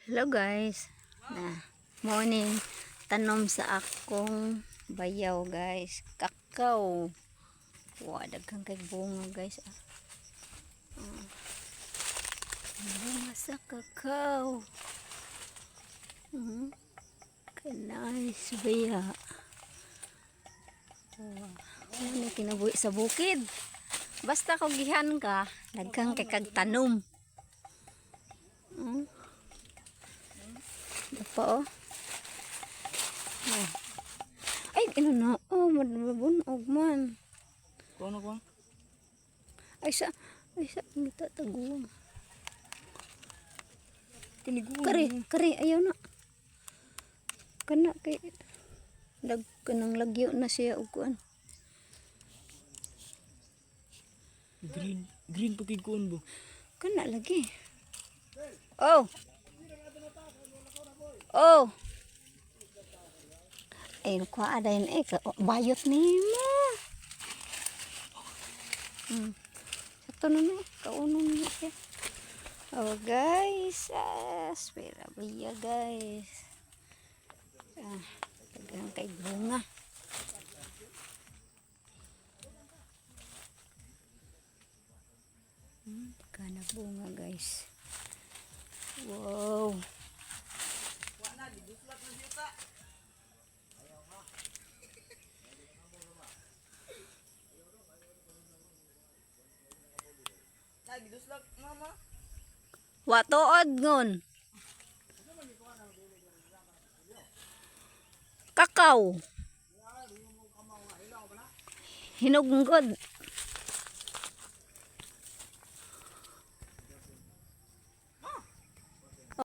Hello guys, morning. Tanom sa akong bayaw guys, kakao. Wow, daghang kay bunga guys. Bunga sa kakao. Nice baya. Wow, ano kinabuhi sa bukid. Basta kung gihan ka, daghang kay kag tanom. Pa oh. Ay, ino na. Oh, mabunog man. Kuno ko. Ay sa ngita taguwang. Tiniguan. Kari ayaw na. Kana kay kanang lagyo na siya og kuan. Green pagig kuon bo. Kana lagi. Oh. Oh. Ay, kuha adayin bayot ni mo. Ito na na. Kauno na siya. Oh guys. Spera baya guys. Tagang kay bunga. Kana bunga guys. Wow. Giduslak mama. Watood ngon. Kakao. Hinugnggod.